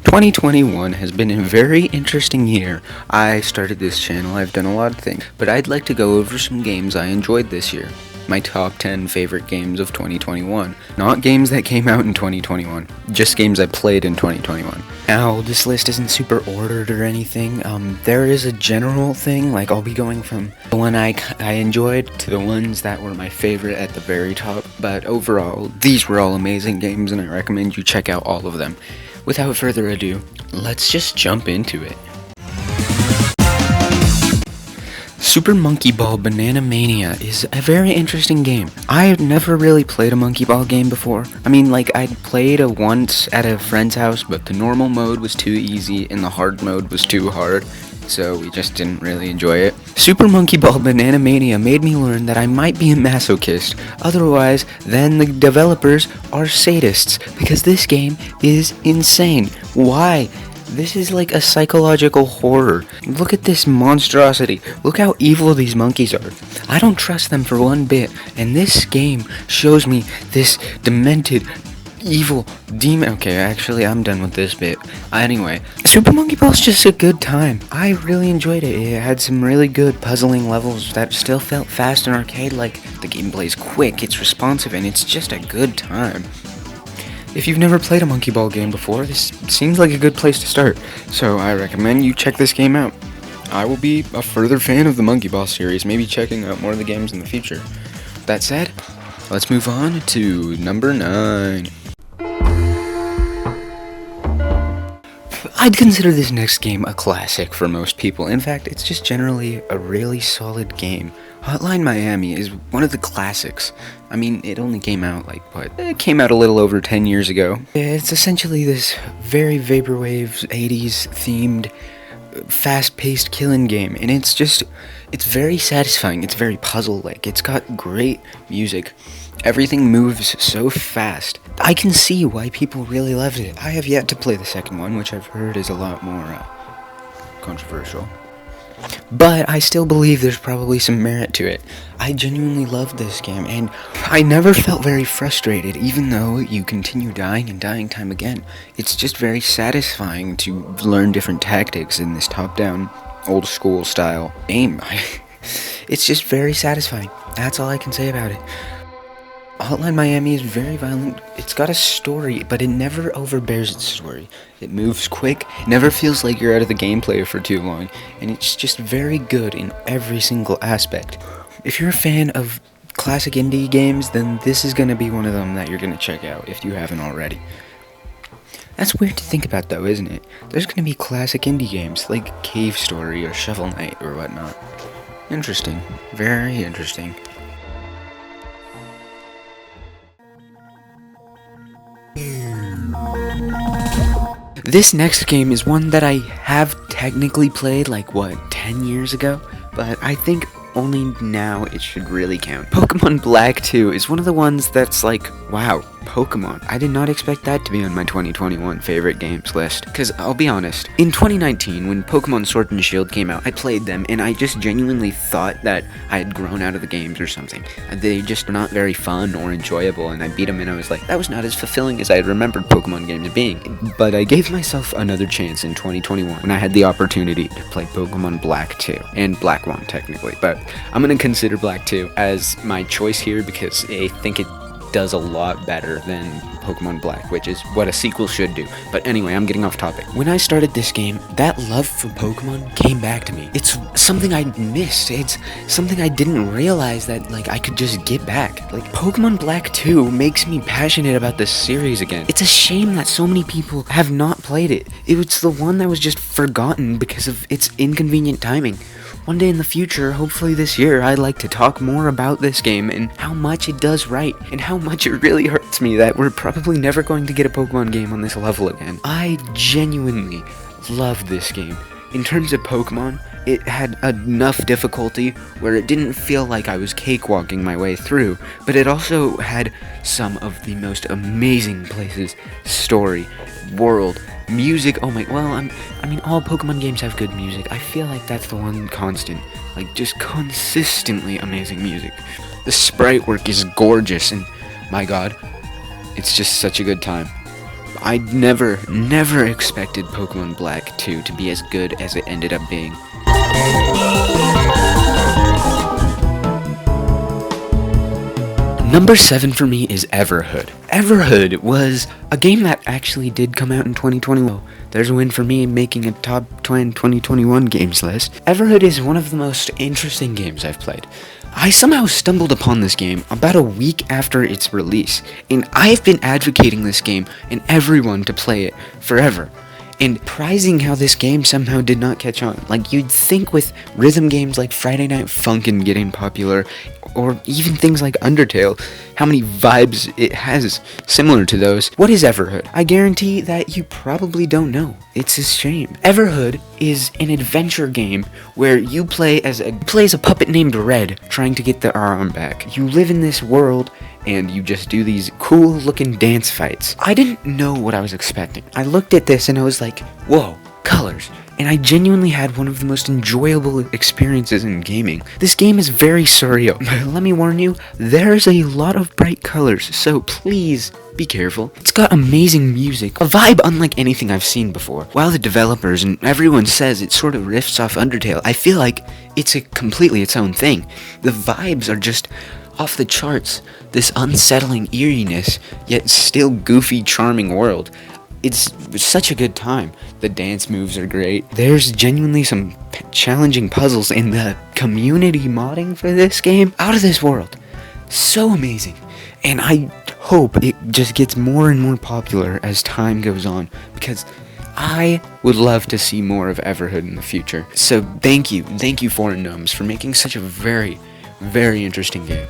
2021 has been a very interesting year. I started this channel, I've done a lot of things, but I'd like to go over some games I enjoyed this year. My top 10 favorite games of 2021. Not games that came out in 2021, just games I played in 2021. Now, this list isn't super ordered or anything. There is a general thing, like I'll be going from the one I enjoyed to the ones that were my favorite at the very top, but overall, these were all amazing games and I recommend you check out all of them. Without further ado, let's just jump into it. Super Monkey Ball Banana Mania is a very interesting game. I have never really played a Monkey Ball game before. I mean, like, I'd played it once at a friend's house, but the normal mode was too easy and the hard mode was too hard, so we just didn't really enjoy it. Super Monkey Ball Banana Mania made me learn that I might be a masochist. Otherwise, then the developers are sadists, because this game is insane. Why? This is like a psychological horror. Look at this monstrosity. Look how evil these monkeys are. I don't trust them for one bit, and this game shows me this demented, evil demon. Okay, actually, I'm done with this bit. Anyway, Super Monkey Ball's just a good time. I really enjoyed it. It had some really good puzzling levels that still felt fast and arcade-like. The gameplay's quick, it's responsive, and it's just a good time. If you've never played a Monkey Ball game before, this seems like a good place to start, so I recommend you check this game out. I will be a further fan of the Monkey Ball series, maybe checking out more of the games in the future. That said, let's move on to number 9. I'd consider this next game a classic for most people. In fact, it's just generally a really solid game. Hotline Miami is one of the classics. I mean, it only came out it came out a little over 10 years ago. It's essentially this very vaporwave 80s themed fast-paced killing game, and it's very satisfying. It's very puzzle-like. It's got great music. Everything moves so fast. I can see why people really loved it. I have yet to play the second one, which I've heard is a lot more controversial. But I still believe there's probably some merit to it. I genuinely loved this game, and I never felt very frustrated, even though you continue dying and dying time again. It's just very satisfying to learn different tactics in this top-down, old-school style game. It's just very satisfying. That's all I can say about it. Hotline Miami is very violent. It's got a story, but it never overbears its story. It moves quick, never feels like you're out of the gameplay for too long, and it's just very good in every single aspect. If you're a fan of classic indie games, then this is going to be one of them that you're going to check out if you haven't already. That's weird to think about though, isn't it? There's going to be classic indie games like Cave Story or Shovel Knight or whatnot. Interesting. Very interesting. This next game is one that I have technically played 10 years ago, but I think only now it should really count. Pokemon Black 2 is one of the ones that's wow, Pokemon. I did not expect that to be on my 2021 favorite games list, because I'll be honest, in 2019, when Pokemon Sword and Shield came out, I played them, and I just genuinely thought that I had grown out of the games or something. They just were not very fun or enjoyable, and I beat them, and I was like, that was not as fulfilling as I had remembered Pokemon games being. But I gave myself another chance in 2021 when I had the opportunity to play Pokemon Black 2, and Black 1 technically, but I'm going to consider Black 2 as my choice here because I think it does a lot better than Pokemon Black, which is what a sequel should do. But anyway, I'm getting off topic. When I started this game, that love for Pokemon came back to me. It's something I missed. It's something I didn't realize that I could just get back. Pokemon Black 2 makes me passionate about this series again. It's a shame that so many people have not played it. It was the one that was just forgotten because of its inconvenient timing. One day in the future, hopefully this year, I'd like to talk more about this game and how much it does right, and how much it really hurts me that we're probably never going to get a Pokemon game on this level again. I genuinely love this game. In terms of Pokemon, it had enough difficulty where it didn't feel like I was cakewalking my way through, but it also had some of the most amazing places, story, world, music. Oh my, well, I mean, all Pokemon games have good music. I feel like that's the one constant, just consistently amazing music. The sprite work is gorgeous, and my god, it's just such a good time. I never expected Pokemon Black 2 to be as good as it ended up being. Number 7 for me is Everhood. Everhood was a game that actually did come out in 2021. There's a win for me making a top 10 2021 games list. Everhood is one of the most interesting games I've played. I somehow stumbled upon this game about a week after its release, and I've been advocating this game and everyone to play it forever. And prizing how this game somehow did not catch on. Like, you'd think with rhythm games like Friday Night Funkin' getting popular, or even things like Undertale, how many vibes it has similar to those. What is Everhood? I guarantee that you probably don't know. It's a shame. Everhood is an adventure game where you play as a puppet named Red trying to get the arm back. You live in this world and you just do these cool looking dance fights. I didn't know what I was expecting. I looked at this and I was like, whoa, colors. And I genuinely had one of the most enjoyable experiences in gaming. This game is very surreal. Let me warn you, there's a lot of bright colors, so please be careful. It's got amazing music, a vibe unlike anything I've seen before. While the developers and everyone says it sort of riffs off Undertale, I feel like it's completely its own thing. The vibes are just off the charts. This unsettling eeriness, yet still goofy, charming world. It's such a good time. The dance moves are great. There's genuinely some challenging puzzles, and the community modding for this game, out of this world. So amazing. And I hope it just gets more and more popular as time goes on, because I would love to see more of Everhood in the future. So thank you Foreign Gnomes, for making such a very, very interesting game.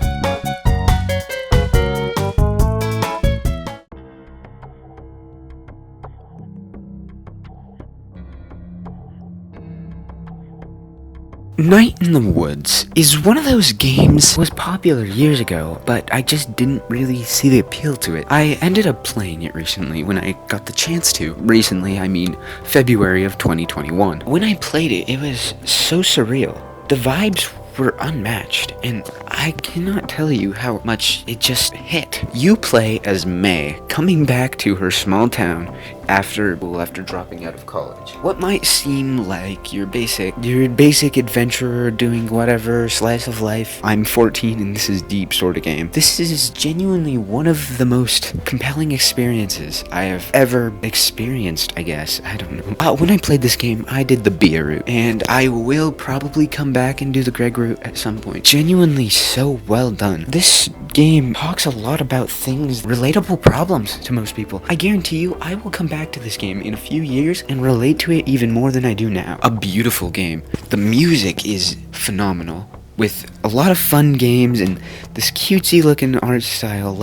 Night in the Woods is one of those games that was popular years ago, but I just didn't really see the appeal to it. I ended up playing it recently when I got the chance to. Recently, I mean February of 2021. When I played it, it was so surreal. The vibes were unmatched, and I cannot tell you how much it just hit. You play as May, coming back to her small town after dropping out of college. What might seem like your basic adventurer doing whatever, slice of life, I'm 14 and this is deep sort of game. This is genuinely one of the most compelling experiences I have ever experienced, I guess. I don't know. When I played this game, I did the Bia route, and I will probably come back and do the Greg route at some point. Genuinely so well done. This game talks a lot about things, relatable problems to most people. I guarantee you, I will come back to this game in a few years and relate to it even more than I do now. A beautiful game. The music is phenomenal, with a lot of fun games and this cutesy looking art style,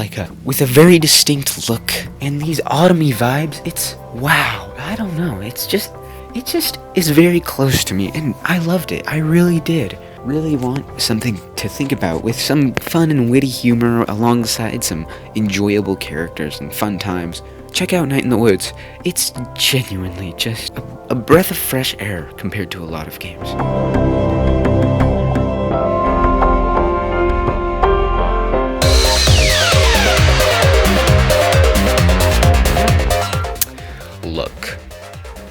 with a very distinct look and these autumny vibes. It's wow. I don't know. It just is very close to me, and I loved it. I really did. Really want something to think about with some fun and witty humor alongside some enjoyable characters and fun times. Check out Night in the Woods. It's genuinely just a breath of fresh air compared to a lot of games. Look,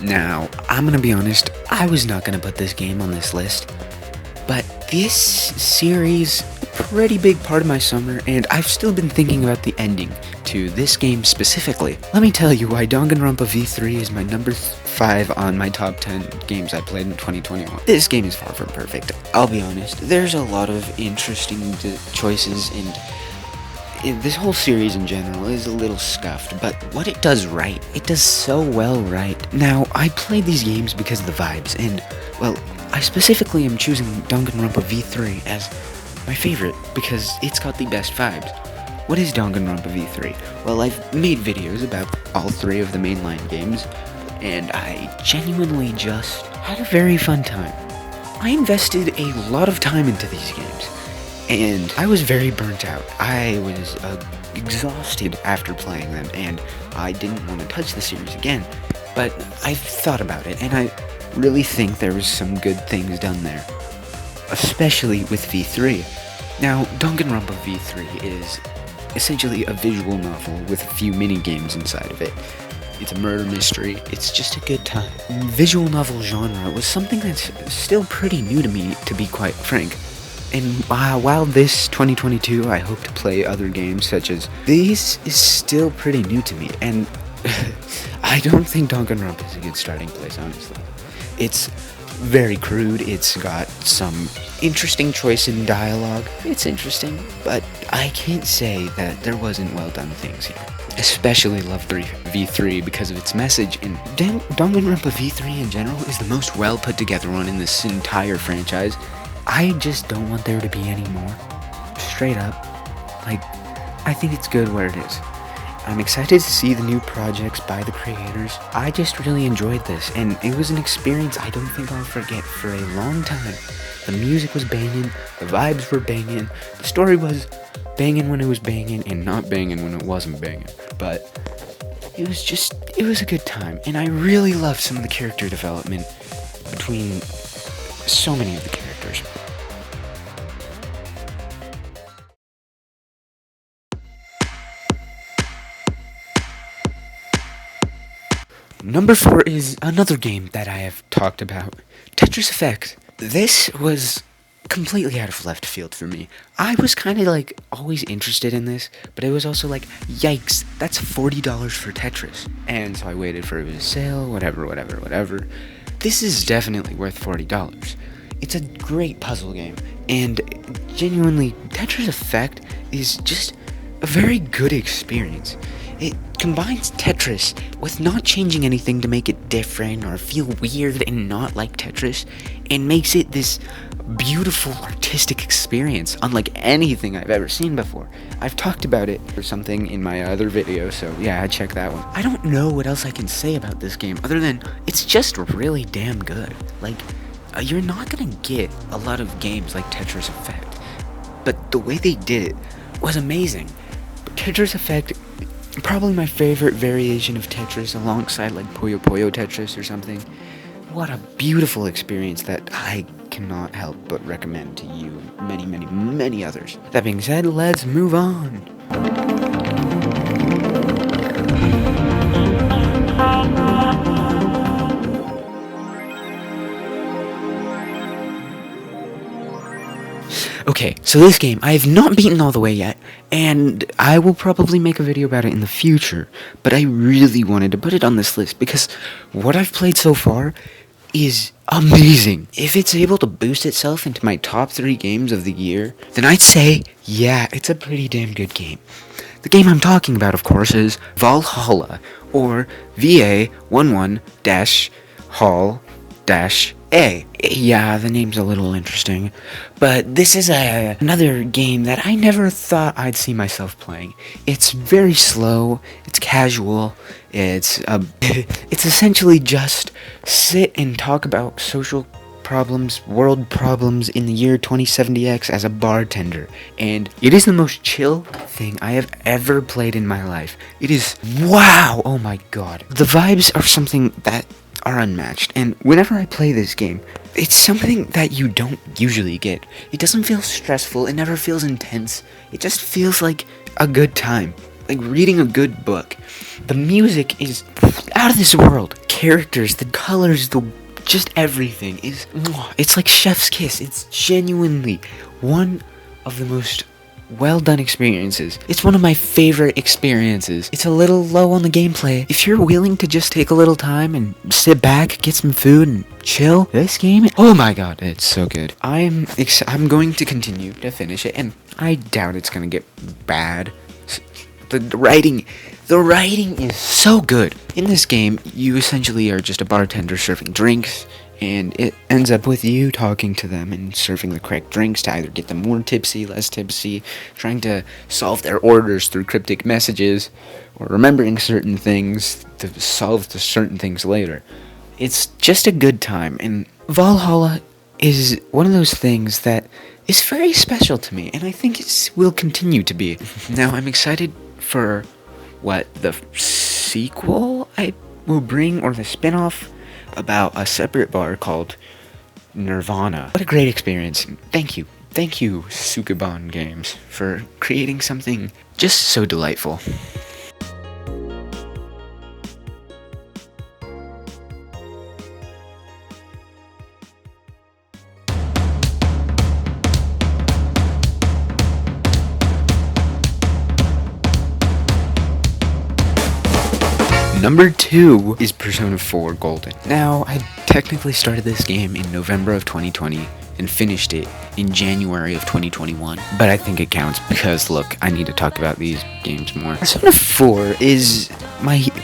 now, I'm gonna be honest, I was not gonna put this game on this list, but this series, pretty big part of my summer, and I've still been thinking about the ending to this game specifically. Let me tell you why Danganronpa V3 is my number 5 on my top 10 games I played in 2021. This game is far from perfect, I'll be honest. There's a lot of interesting choices, and this whole series in general is a little scuffed, but what it does right, it does so well right. Now, I played these games because of the vibes, and, well, I specifically am choosing Danganronpa V3 as my favorite because it's got the best vibes. What is Danganronpa V3? Well, I've made videos about all 3 of the mainline games, and I genuinely just had a very fun time. I invested a lot of time into these games, and I was very burnt out. I was exhausted after playing them, and I didn't want to touch the series again, but I've thought about it, and I really think there was some good things done there, especially with V3. Now, Danganronpa V3 is essentially a visual novel with a few mini-games inside of it. It's a murder mystery. It's just a good time. Visual novel genre was something that's still pretty new to me, to be quite frank. And while this 2022 I hope to play other games such as these is still pretty new to me, and I don't think Danganronpa is a good starting place, honestly. It's very crude, it's got some interesting choice in dialogue, it's interesting, but I can't say that there wasn't well done things here. Especially Love V3 because of its message, and Danganronpa V3 in general is the most well put together one in this entire franchise. I just don't want there to be any more. Straight up. Like, I think it's good where it is. I'm excited to see the new projects by the creators. I just really enjoyed this, and it was an experience I don't think I'll forget for a long time. The music was banging, the vibes were banging, the story was banging when it was banging, and not banging when it wasn't banging. But it was a good time, and I really loved some of the character development between so many of the characters. Number 4 is another game that I have talked about, Tetris Effect. This was completely out of left field for me. I was kind of like always interested in this, but it was also like, yikes, that's $40 for Tetris. And so I waited for it to sale, whatever. This is definitely worth $40. It's a great puzzle game, and genuinely, Tetris Effect is just a very good experience. It combines Tetris with not changing anything to make it different or feel weird and not like Tetris, and makes it this beautiful artistic experience unlike anything I've ever seen before. I've talked about it or something in my other video, so yeah, check that one. I don't know what else I can say about this game other than it's just really damn good. Like, you're not gonna get a lot of games like Tetris Effect, but the way they did it was amazing. But Tetris Effect, probably my favorite variation of Tetris alongside like Puyo Puyo Tetris or something. What a beautiful experience that I cannot help but recommend to you and many others. That being said, let's move on. Okay, so this game, I have not beaten all the way yet, and I will probably make a video about it in the future, but I really wanted to put it on this list because what I've played so far is amazing. If it's able to boost itself into my top 3 games of the year, then I'd say, yeah, it's a pretty damn good game. The game I'm talking about, of course, is Valhalla, or VA11-Hall-A. Yeah, the name's a little interesting, but this is another game that I never thought I'd see myself playing. It's very slow, it's casual, it's essentially just sit and talk about social problems, world problems in the year 2070X as a bartender, and it is the most chill thing I have ever played in my life. It is, wow, oh my god. The vibes are something that are unmatched, and whenever I play this game, it's something that you don't usually get. It doesn't feel stressful, it never feels intense, it just feels like a good time, like reading a good book. The music is out of this world. Characters, the colors, just everything is, it's like chef's kiss. It's genuinely one of the most well done experiences. It's one of my favorite experiences. It's a little low on the gameplay. If you're willing to just take a little time and sit back, get some food and chill, this game, oh my god, it's so good. I'm going to continue to finish it, and I doubt it's gonna get bad. The writing is so good. In this game, you essentially are just a bartender serving drinks, and it ends up with you talking to them and serving the correct drinks to either get them more tipsy, less tipsy, trying to solve their orders through cryptic messages, or remembering certain things to solve the certain things later. It's just a good time, and Valhalla is one of those things that is very special to me, and I think it will continue to be. Now, I'm excited for what the sequel I will bring, or the spin-off about a separate bar called Nirvana. What a great experience. Thank you, Sukeban Games, for creating something just so delightful. Number 2 is Persona 4 Golden. Now, I technically started this game in November of 2020 and finished it in January of 2021. But I think it counts because, look, I need to talk about these games more. Persona 4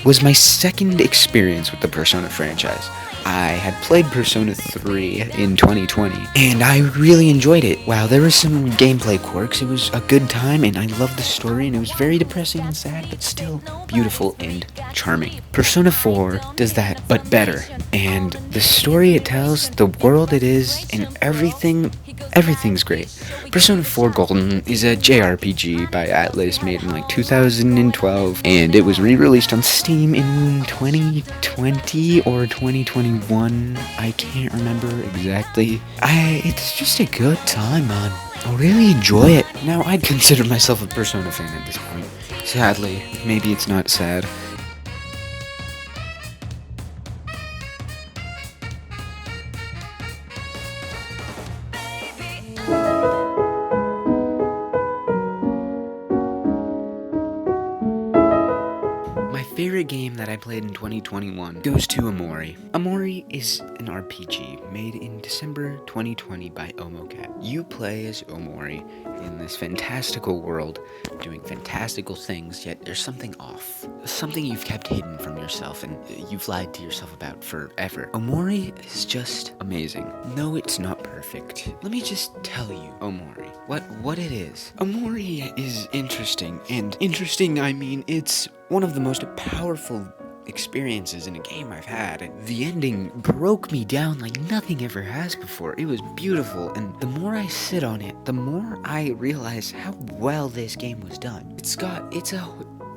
was my second experience with the Persona franchise. I had played Persona 3 in 2020, and I really enjoyed it. While there were some gameplay quirks, it was a good time, and I loved the story, and it was very depressing and sad, but still beautiful and charming. Persona 4 does that, but better. And the story it tells, the world it is, and everything's great. Persona 4 Golden is a JRPG by Atlas made in like 2012, and it was re-released on Steam in 2020 or 2021. I can't remember exactly. It's just a good time, man. I really enjoy it. Now, I'd consider myself a Persona fan at this point. Sadly, maybe it's not sad. My favorite game that I played in 2021 goes to Omori. Omori is an RPG made in December 2020 by Omocat. You play as Omori in this fantastical world, doing fantastical things, yet there's something off. Something you've kept hidden from yourself and you've lied to yourself about forever. Omori is just amazing. No, it's not perfect. Let me just tell you, Omori, what it is. Omori is interesting, and interesting, I mean, it's one of the most powerful experiences in a game I've had. The ending broke me down like nothing ever has before. It was beautiful, and the more I sit on it, the more I realize how well this game was done. It's a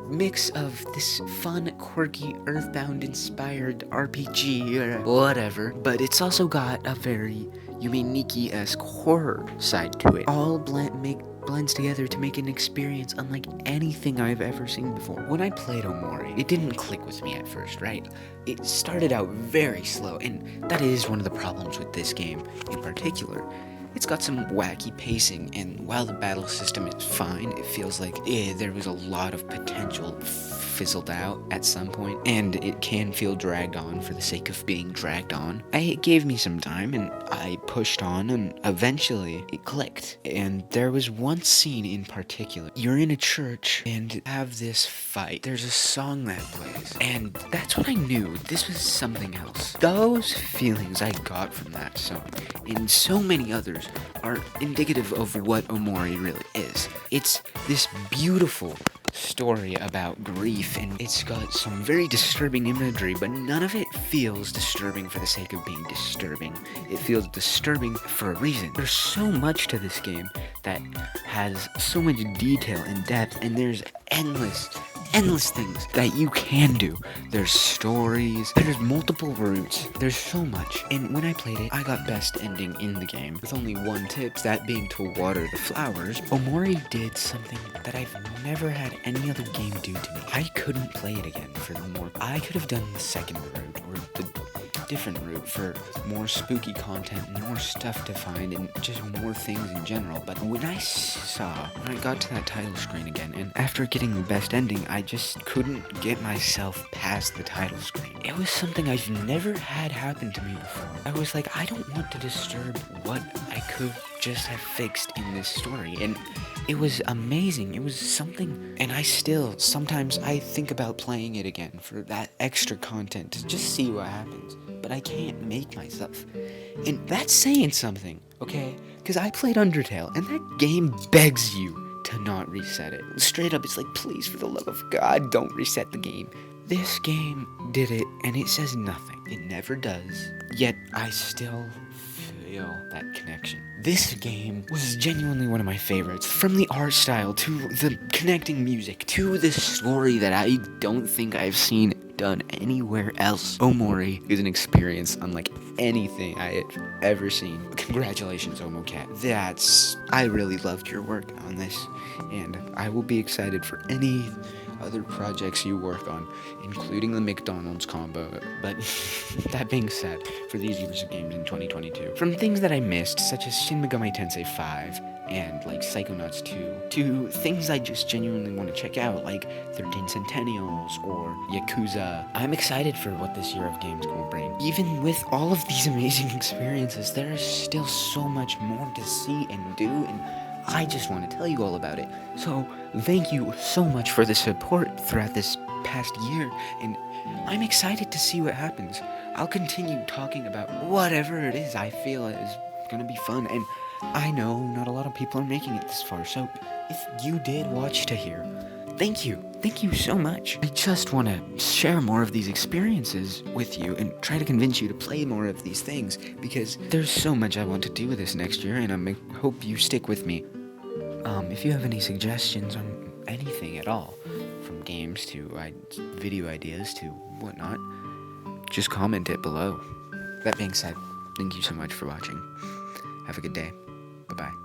mix of this fun, quirky, Earthbound-inspired RPG or whatever, but it's also got a very Yume-Nikki-esque horror side to it. All blends together to make an experience unlike anything I've ever seen before. When I played Omori, it didn't click with me at first, right? It started out very slow, and that is one of the problems with this game in particular. It's got some wacky pacing, and while the battle system is fine, it feels like there was a lot of potential fizzled out at some point, and it can feel dragged on for the sake of being dragged on. It gave me some time, and I pushed on, and eventually it clicked. And there was one scene in particular. You're in a church and have this fight. There's a song that plays, and that's when I knew this was something else. Those feelings I got from that song, and so many others, are indicative of what Omori really is. It's this beautiful story about grief, and it's got some very disturbing imagery, but none of it feels disturbing for the sake of being disturbing. It feels disturbing for a reason. There's so much to this game that has so much detail and depth, and there's endless things that you can do. There's stories, there's multiple routes, there's so much. And when I played it, I got best ending in the game, with only one tip, that being to water the flowers. Omori did something that I've never had any other game do to me. I couldn't play it again for the more. I could have done the second route, or the different route for more spooky content, more stuff to find, and just more things in general. But when I got to that title screen again, and after getting the best ending, I just couldn't get myself past the title screen. It was something I've never had happen to me before. I was like, I don't want to disturb what I could just have fixed in this story, and it was amazing. It was something, and sometimes I think about playing it again for that extra content to just see what happens, but I can't make myself. And that's saying something, okay? Because I played Undertale, and that game begs you to not reset it. Straight up, it's like, please, for the love of God, don't reset the game. This game did it, and it says nothing. It never does. Yet, I still feel that connection. This game was genuinely one of my favorites. From the art style, to the connecting music, to the story that I don't think I've seen done anywhere else. Omori is an experience unlike anything I had ever seen. Congratulations, Omocat. I really loved your work on this, and I will be excited for any other projects you work on, including the McDonald's combo. But that being said, for these years of games in 2022, from things that I missed, such as Shin Megami Tensei 5, and like Psychonauts 2 to things I just genuinely want to check out, like 13 Centennials or Yakuza. I'm excited for what this year of games will bring. Even with all of these amazing experiences, there is still so much more to see and do, and I just want to tell you all about it. So thank you so much for the support throughout this past year, and I'm excited to see what happens. I'll continue talking about whatever it is I feel is gonna be fun, and I know not a lot of people are making it this far, so if you did watch to here, thank you. Thank you so much. I just want to share more of these experiences with you and try to convince you to play more of these things, because there's so much I want to do with this next year, and I hope you stick with me. If you have any suggestions on anything at all, from games to video ideas to whatnot, just comment it below. That being said, thank you so much for watching. Have a good day. Bye-bye.